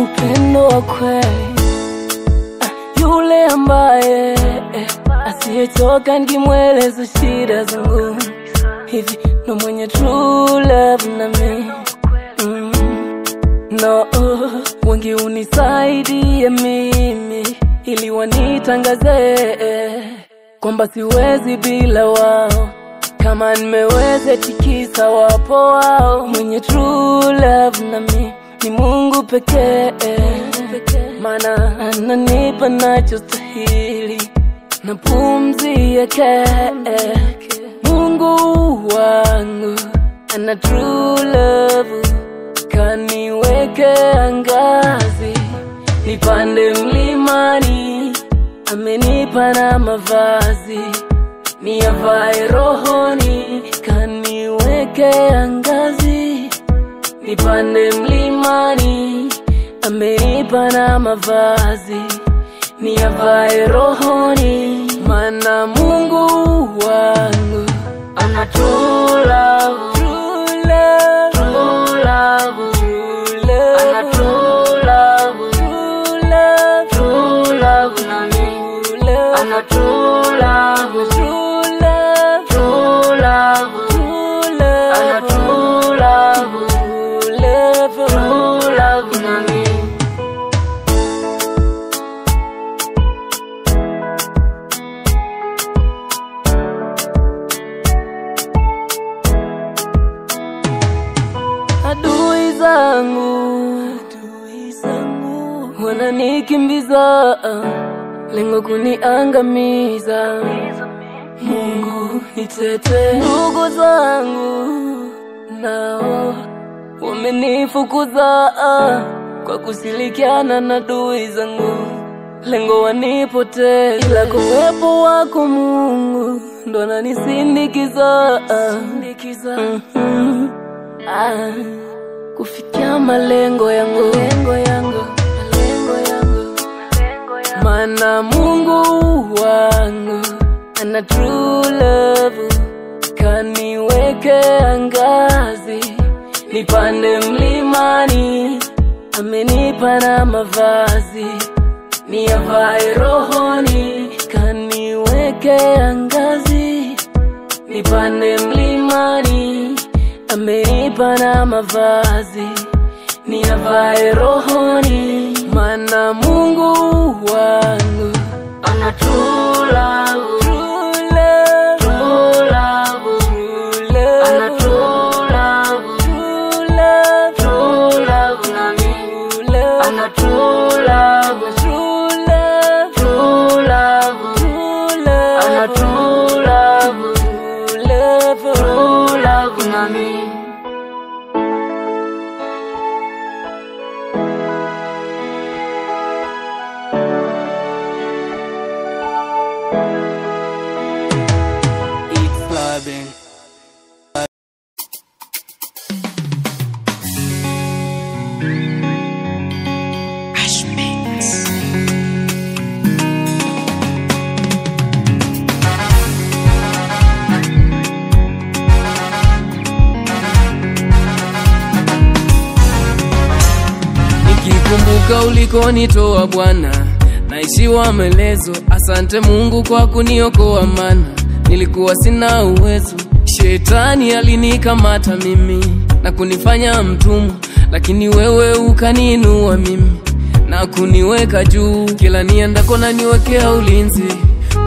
upendo wa kweli, yule ambaye asiyetoka nikimweleza shida zangu. Hivi ndo mwenye true love na mimi. No, wengi unisaidia mimi ili wanitangaze kwamba siwezi bila wao. Kama nimeweza tikisa wapo wao. Mwenye true love na mimi ni Mungu pekee, maana ananipa nachostahili na pumzi yake. Mungu wangu ana true love, kaniweke angazi nipande mlimani, amenipa na mavazi niyavae rohoni. Kaniweke angazi nipande mlimani, amenipa na mavazi niyavae rohoni. Maana Mungu wangu ana true love, true love, true love, true love, ana true love, true love, true love na mimi, ana true love, true love, true love, true love, ana true love, true love, true love na mimi. Adui zangu wananikimbiza, lengo kuniangamiza. Mungu nitete. Ndugu zangu nao wamenifukuza kwa kusilikiana na adui zangu, lengo wanipoteza. Ila kwa uwepo wako Mungu ndo ananisindikiza kufikia malengo yangu, maana Mungu wangu ana true love, kaniweke angazi nipande mlimani, amenipa na mavazi niyavae rohoni. Kaniweke angazi nipande mlimani, amenipa na mavazi niyavae rohoni. Maana Mungu wangu ana true love, true love, true love, true love, ana true love, true love, true love na mimi, ana true love, true love, true love, true love, ana true love, true love, true love na mimi. Nikikumbuka ulikonitoa Bwana, naishiwa maelezo. Asante Mungu kwa kuniokoa, maana nilikuwa sina uwezo. Shetani alinikamata mimi na kunifanya mtumwa, lakini wewe ukaniinua mimi na kuniweka juu. Kila niendako na niwekea ulinzi,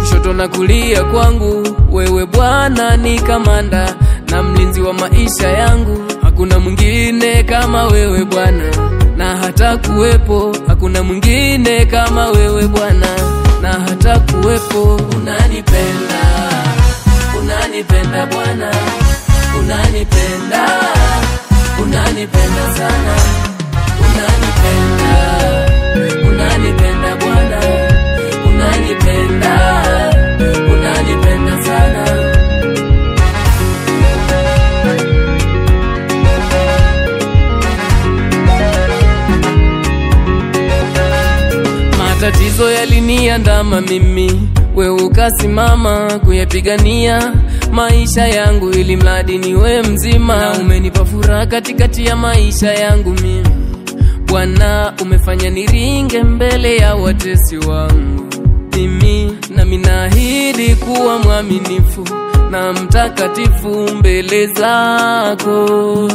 kushoto na kulia kwangu. Wewe Bwana ni kamanda na mlinzi wa maisha yangu. Hakuna mwingine kama wewe Bwana, na hata kuwepo hakuna mwingine kama wewe Bwana, na hata kuwepo. Unanipenda, unanipenda Bwana, unanipenda, unanipenda sana. Unanipenda, unanipenda Bwana, unanipenda, unanipenda sana. Matatizo yaliniandama mimi, wewe ukasimama kuyapigania maisha yangu, ili mradi niwe mzima. Na umenipa furaha katikati ya maisha yangu mimi. Bwana umefanya niringe mbele ya watesi wangu. Mimi nami naahidi kuwa mwaminifu na mtakatifu mbele zako.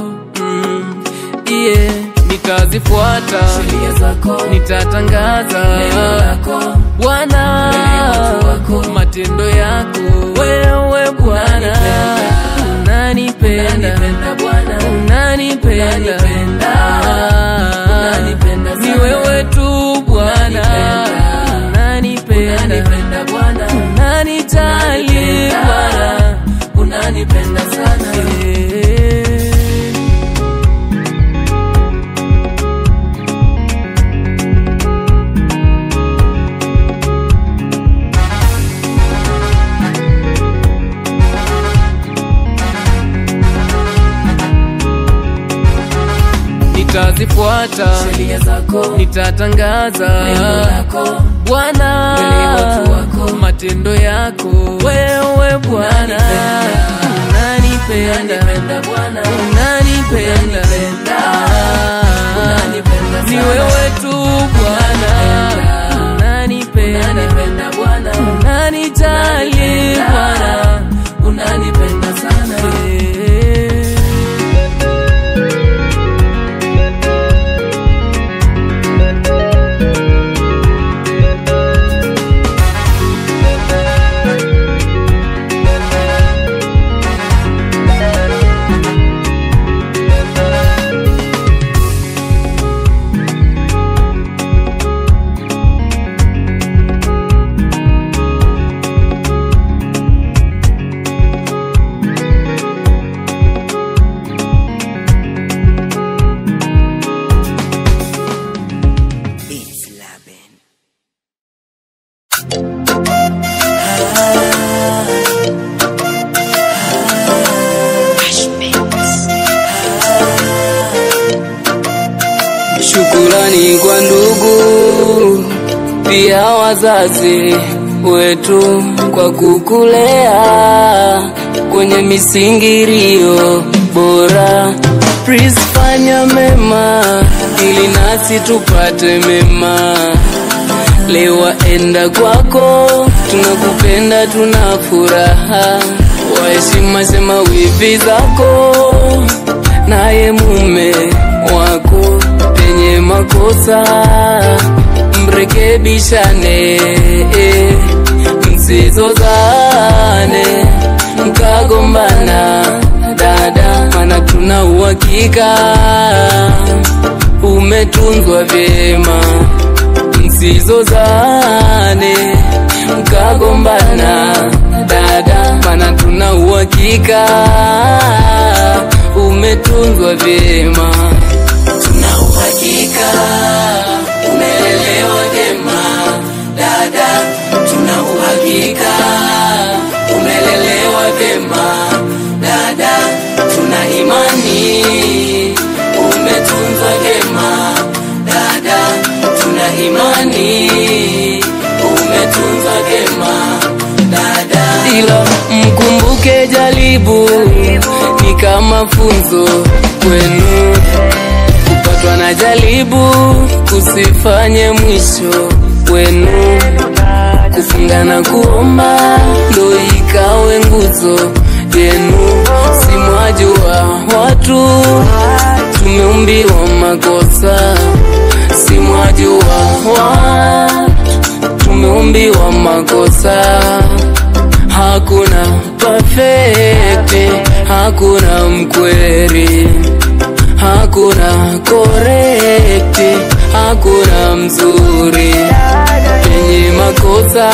Nitazifuata sheria zako, nitatangaza neno lako Bwana, matendo yako. Wewe Bwana unanipenda, unanipenda, ni wewe tu Bwana unanipenda, unanijali Bwana, unanipenda sana. Nitazifuata sheria zako, nitatangaza neno lako Bwana, matendo yako. Wewe Bwana unanipenda, unanipenda, ni wewe tu Bwana unanipenda, unanijali Bwana, unanipenda sana. Shukrani kwa ndugu pia wazazi wetu kwa kukulea kwenye misingirio bora. Please fanya mema ili nasi tupate mema. Leo waenda kwako, tunakupenda, tunafuraha. Waheshima sema wivi zako, naye mume wako penye makosa mrekebishane, msizozane mkagombana dada, mana tuna uhakika umetunzwa vyema. Msizozane mkagombana dada, mana tuna uhakika umetunzwa vyema. Tuna uhakika umelelewa vyema dada, tuna uhakika umelelewa vyema dada, tuna imani umetunzwa vyema dada, tuna imani umetunzwa vyema dada. Ila mkumbuke jaribu ni kama funzo kwenu. Kupatwa na jaribu kusifanye mwisho wenu. Kufunga na kuomba ndo ikawe nguzo yenu. Simwajua watu tumeumbiwa makosa. Simwajua watu tumeumbiwa makosa. Hakuna perfect, hakuna mkweli, hakuna correct, hakuna mzuri. Penye makosa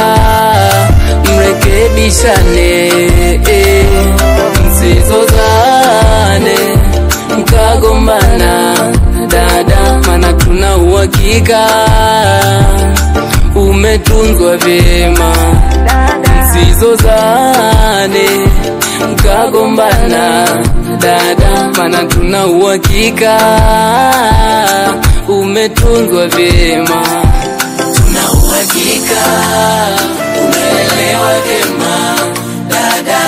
mrekebishane, msizozane mkagombana dada, mana tuna uhakika umetunzwa vyema. Msizozane mkagombana dada, mana tuna uhakika umetunzwa vyema. Tuna uhakika umelelewa vyema dada,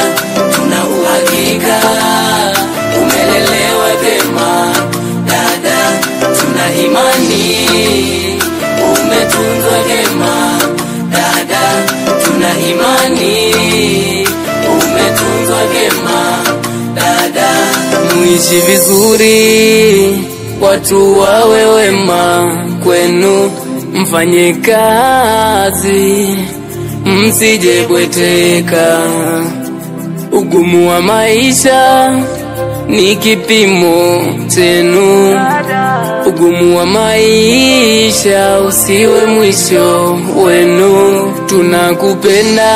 tuna uhakika umelelewa vyema dada, tuna imani imani, umetunzwa vyema dada. Muishi vizuri, watu wawe wema kwenu, mfanye kazi, msije bweteka. Ugumu wa maisha ni kipimo chenu, ugumu wa maisha usiwe mwisho wenu. Tunakupenda,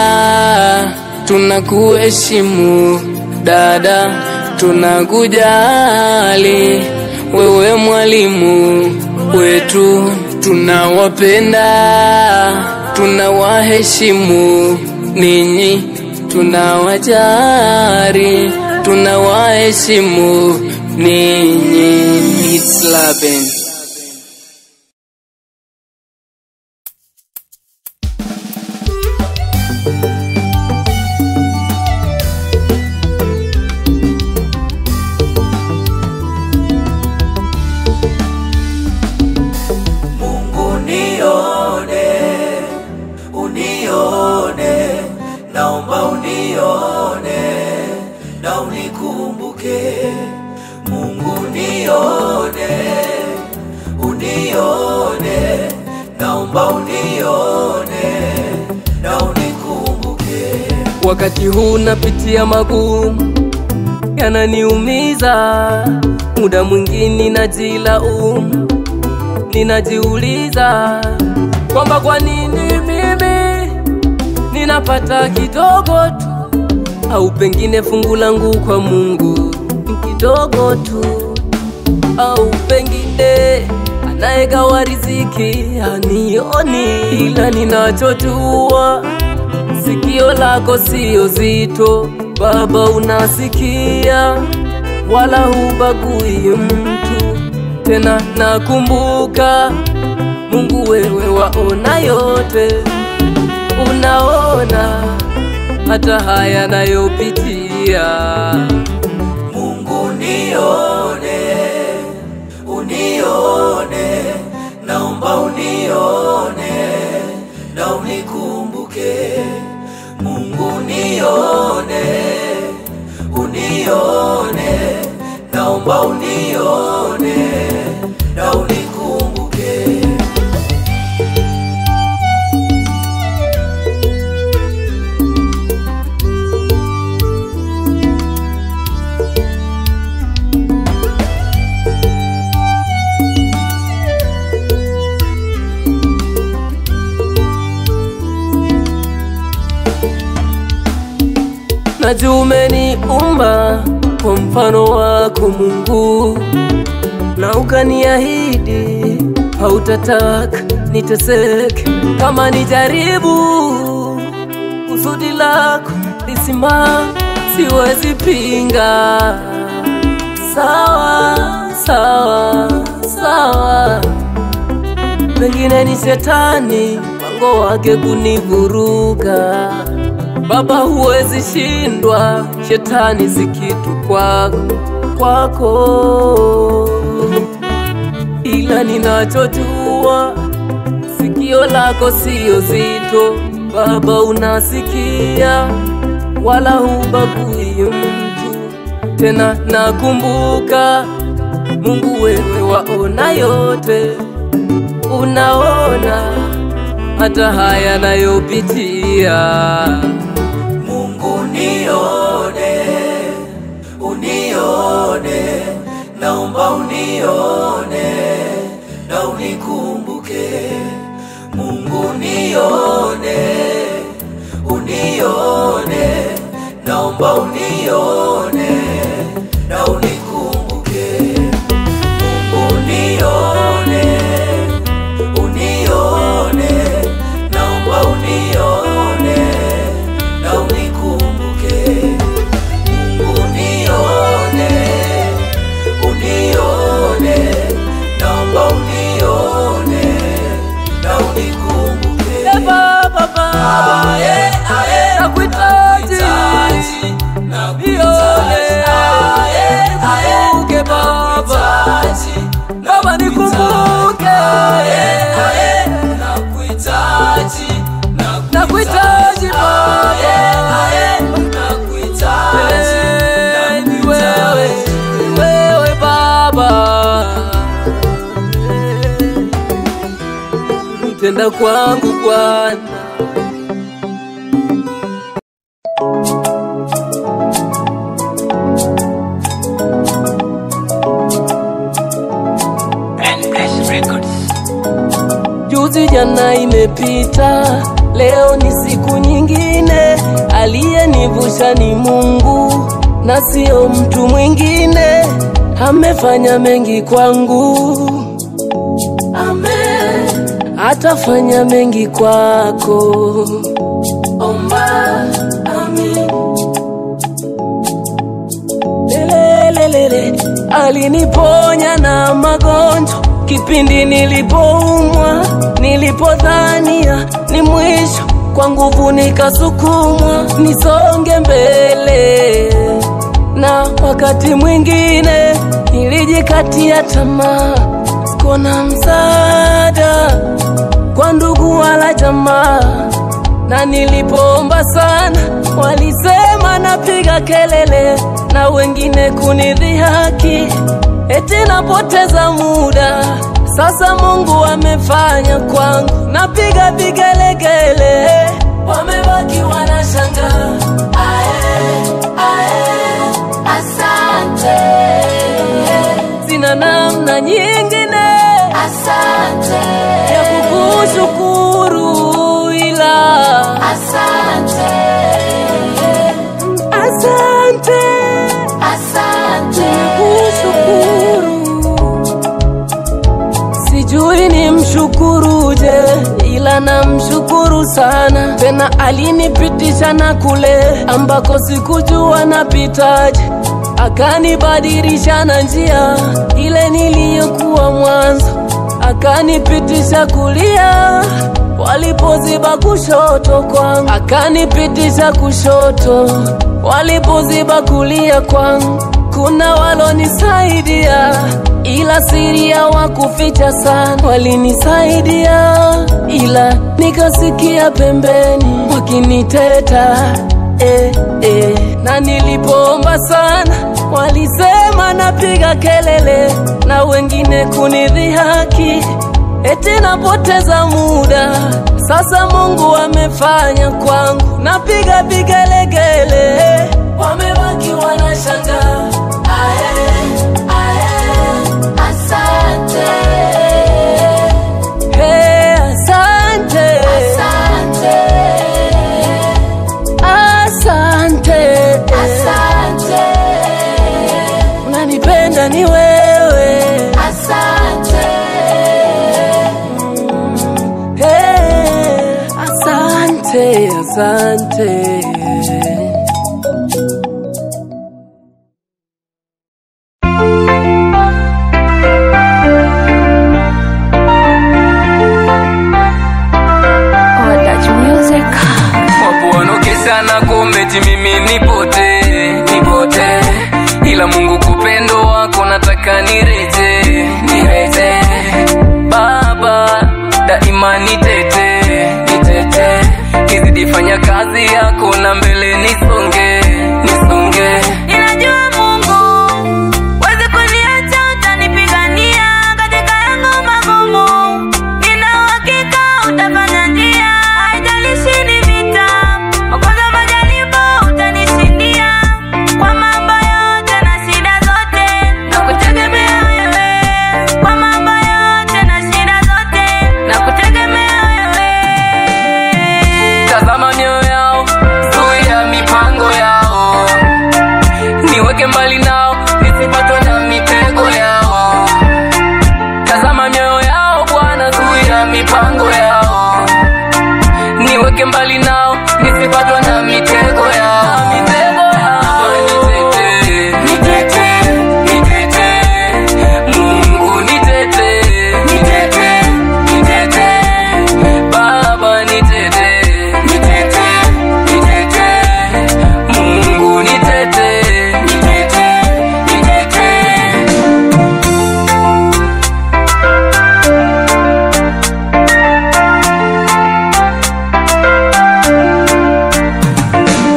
tunakuheshimu dada, tunakujali wewe mwalimu wetu. Tunawapenda, tunawaheshimu ninyi, tunawajali, tunawaheshimu ninyi. It's Laben. Naomba unione na unikumbuke. Mungu unione, naomba unione na unikumbuke. Wakati huu napitia magumu yananiumiza, muda mwingine najilaumu, ninajiuliza kwamba kwa nini mimi ninapata kidogo tu, au pengine fungu langu kwa Mungu kidogo tu, au pengine anayegawa riziki hanioni. Ila ninachojua sikio lako sio zito Baba, unasikia wala hubagui mtu. Tena nakumbuka Mungu, wewe waona yote, unaona hata haya nayopitia. Mungu unione, naomba unione na unikumbuke. Mungu unione, naomba unione na unikumbuke. Najua umeniumba kwa mfano wako Mungu, na ukaniahidi hautataka niteseke. Kama nijaribu kusudi lako lisimame, siwezi pinga. Sawa, sawa, sawa, pengine ni shetani mpango wake kunivuruga. Baba, huwezi shindwa, shetani si kitu kwako. Ila ninachojua sikio lako sio zito Baba, unasikia wala hubagui mtu. Tena nakumbuka Mungu, wewe waona yote, unaona hata haya nayopitia. Mungu unione, naomba unione na unikumbuke. Mungu unione, naomba unione na unikumbuke. Mungu unione, naomba unione na unikumbuke. Mungu unione, naomba unione na unikumbuke. Baba, nakuhitaji, umetenda kwangu Bwana. Juzi jana imepita, leo ni siku nyingine. Aliyenivusha ni Mungu na sio mtu mwingine. Amefanya mengi kwangu, amen. Atafanya mengi kwako, omba, amen. Lelelelele, aliniponya na magonjwa kipindi nilipoumwa, nilipodhania ni mwisho, kwa nguvu nikasukumwa nisonge mbele. Na wakati mwingine nilijikatia tamaa, sikuona msaada kwa ndugu wala jamaa. Na nilipoomba sana, walisema napiga kelele na wengine kunidhihaki, eti napoteza muda. Sasa Mungu amefanya kwangu, napiga vigelegele, wamebaki wanashangaa. Asante, sina namna nyingine asante ya kukushukuru ila asante, asante, asante kukushukuru. Sijui ni mshukuruje, ila na mshukuru sana. Tena alinipitisha na kule ambako sikujua napitaje, akanibadilisha na njia ile niliyokuwa mwanzo, akanipitisha kulia walipoziba kushoto kwangu, akanipitisha kushoto walipoziba kulia kwangu. Kuna walonisaidia ila siri hawakuficha sana, walinisaidia ila nikasikia pembeni wakiniteta na nilipoomba sana, walisema napiga kelele na wengine kunidhihaki, eti napoteza muda. Sasa Mungu amefanya kwangu, napiga vigelegele, wamebaki wanashangaa. Asante, hey, asante, asante, asante, asante, unanipenda ni wewe. Asante, hey, asante, asante. Mimi nipote, ila Mungu kupendo wako nataka nireje. Baba daima nitete, nizidi fanya kazi yako na mbele nisonge. Ninajua Mungu wezi kuniacha, utanipigania katika yangu magumu. Nina uhakika utafanya njia, haijalishi ni vita, magonjwa, majaribu, utanishindia. Kwa mambo yote na shida zote, nakutegemea wewe. Kwa mambo yote na shida zote, nakutegemea wewe. Tazama mioyo yao, zuia mipango yao, niweke mbali nao, nisipatwe na mitego yao. Tazama mioyo yao Bwana, zuia mipango yao, niweke mbali nao, nisipatwe na mitego yao. Mungu nitete, Baba nitete, Mungu nitete.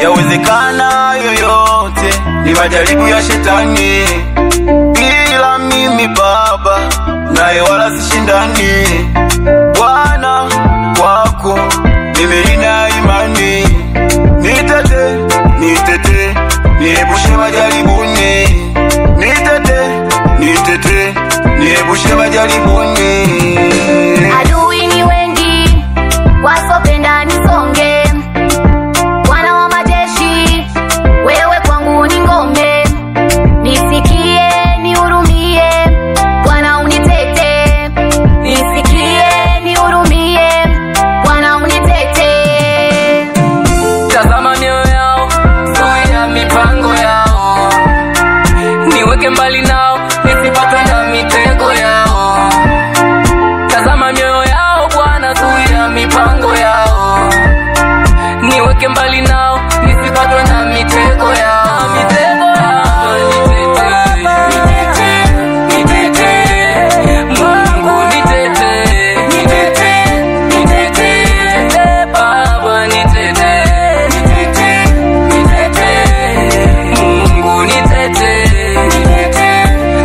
Yawezekana yoyote ni majaribu ya shetani, ila mimi Baba naye wala sishindani. Bwana majaribuni. Adui ni wengi wasopenda nisonge, Bwana wa majeshi wewe kwangu ni ngome. Nisikie nihurumie, Bwana unitete. Nisikie nihurumie, Bwana unitete. Tazama mioyo yao, zuia mipango yao, niweke mbali nao, nisipatwe na mitego yao. Tazama mioyo yao Bwana, zuia mipango yao, niweke mbali nao, nisipatwe na mitego yao. Mitego yao, nitete, nitete, Mungu nitete, nitete, nitete, Baba nitete, nitete, nitete, Mungu nitete, nitete,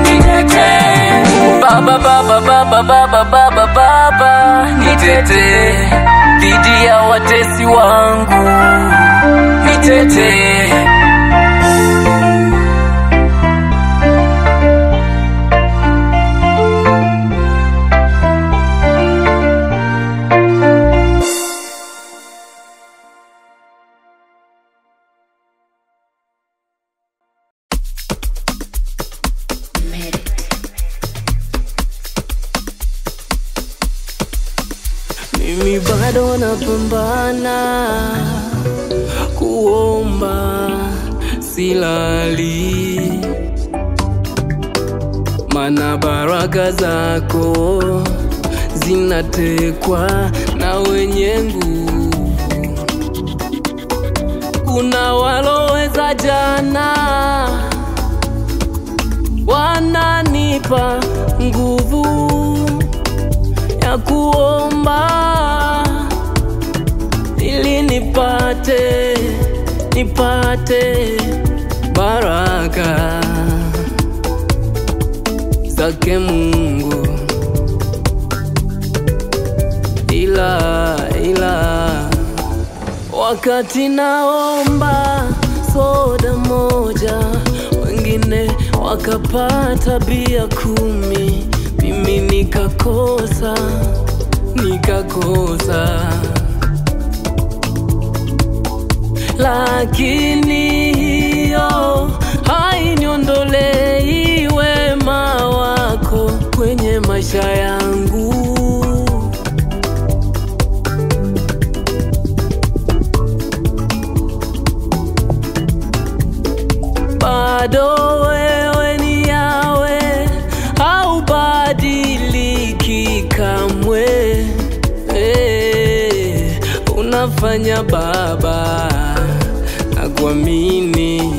nitete, Baba, Baba, Baba, Baba, Baba, Baba nitete, dhidi ya watesi wangu nitete. Mimi bado napambana kuomba, silali, mana baraka zako zinatekwa na wenye nguvu. Kuna waloweza jana, wananipa nguvu ya kuomba ili nipate baraka zake Mungu. Ila wakati naomba soda moja, wengine wakapata bia 10, mimi nikakosa. Lakini hiyo hainiondolei wema wako kwenye maisha yangu. Bado wewe ni Yawe, haubadiliki kamwe. Unafanya Baba, nakuamini.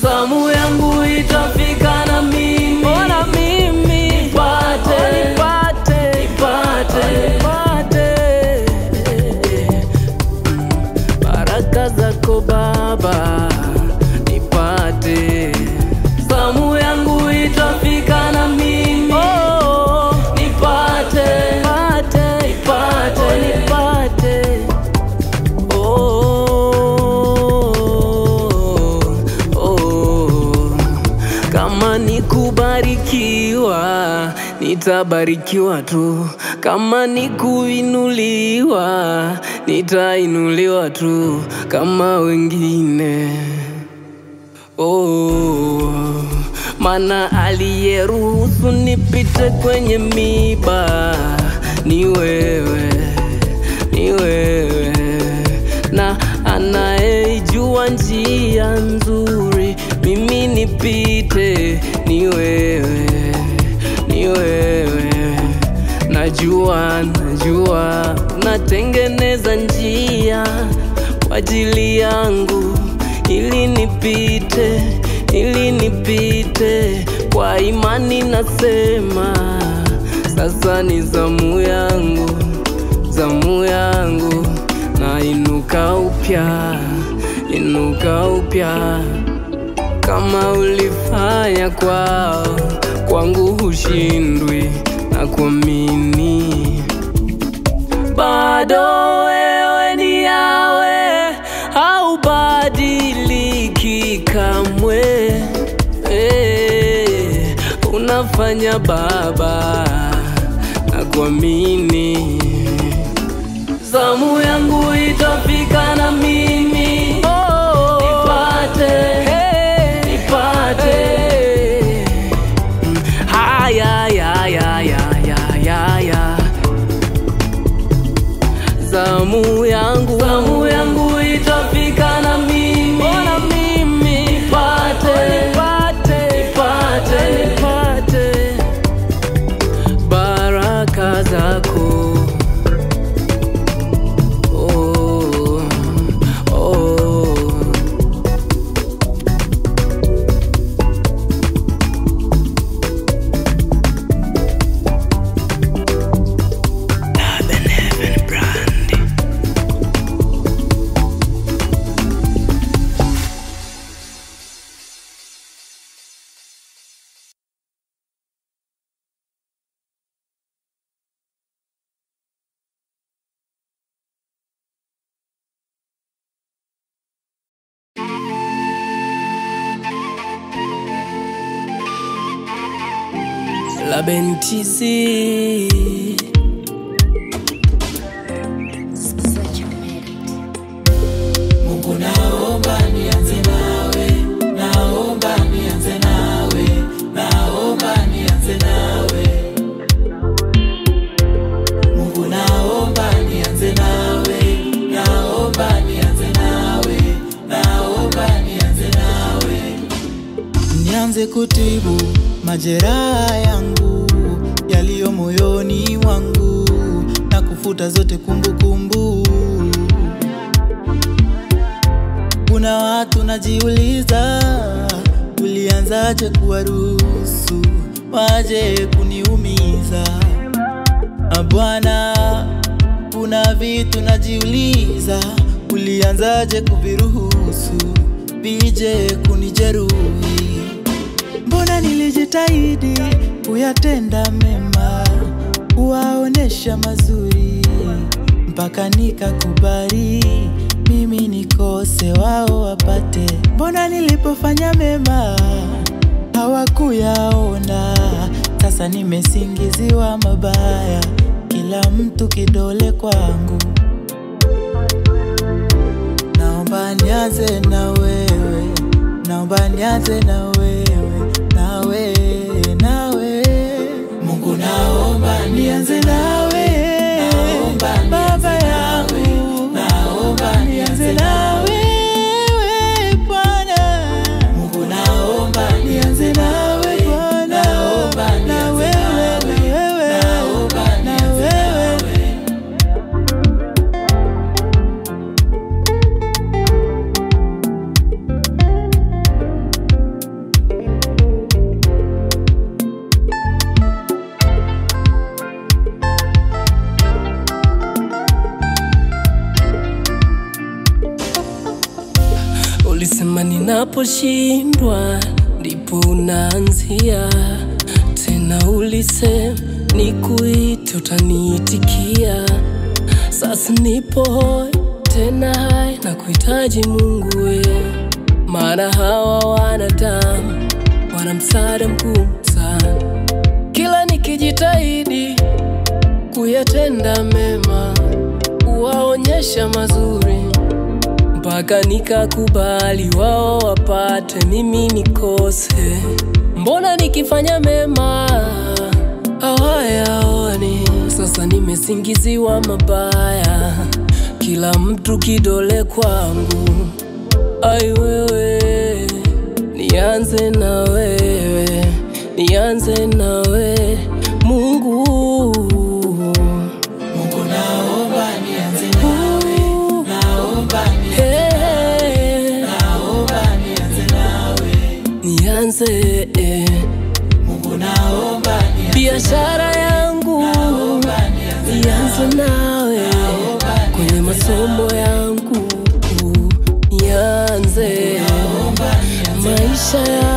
Zamu yangu itafika na mimi, ona mimi nipate baraka zako Baba, nipate. Zamu yangu itafika na mimi, nipate. Kama ni kubarikiwa, nitabarikiwa tu. Kama ni kuinuliwa, nitainuliwa tu kama wengine. Mana aliyeruhusu nipite kwenye miba ni wewe, na anayejua njia nzuri mimi nipite ni wewe. Najua unatengeneza njia kwa ajili yangu, ili nipite kwa imani. Nasema sasa ni zamu yangu, na inuka upya kama ulifanya kwangu, hushindwi na kuamini. Bado wewe ni Yawe, haubadiliki kamwe. unafanya Baba, na kuamini zamu yangu itafika na mimi nipate haya zamu yangu itafika na mimi nipate baraka zako. La Bentisi. Mungu naomba nianze nawe, naomba nianze nawe, naomba nianze nawe. Mungu naomba nianze nawe, naomba nianze nawe, naomba nianze nawe. Nianze kutibu majeraha yangu yaliyo moyoni wangu na kufuta zote kumbukumbu. Kuna watu najiuliza, ulianzaje kuwaruhusu waje kuniumiza? Bwana, kuna vitu najiuliza, ulianzaje kuviruhusu vije kunijeruhi? Mbona nilijitahidi kuyatenda mema, kuwaonesha mazuri, mpaka nikakubali mimi nikose wao wapate. Mbona nilipofanya mema hawakuyaona? Sasa nimesingiziwa mabaya, kila mtu kidole kwangu. Naomba nianze na wewe, naomba nianze na wewe, nawe Mungu naomba nianze nawe, Baba yangu naomba nianze nawe, Bwana Mungu naomba nianze nawe, Bwana naomba nianze nawe, naomba nianze nawe. Ulisema ninaposhindwa ndipo unaanzia tena, ulisema nikuite utaniitikia. Sasa nipo hoi tena hai na kuhitaji Mungu we, maana hawa wanadamu wana msaada mkuu sana. Kila nikijitahidi kuyatenda mema, kuwaonyesha mazuri, mpaka nikakubali wao wapate mimi nikose. Mbona nikifanya mema hawayaoni? Sasa nimesingiziwa mabaya, kila mtu kidole kwangu. Ai wewe, nianze na wewe, nianze na wewe Mungu. Mungu naomba nianze nawe, naomba nianze Mungu naomba nianze biashara yangu, nianze nawe kwenye masomo yangu, nianze maisha yangu.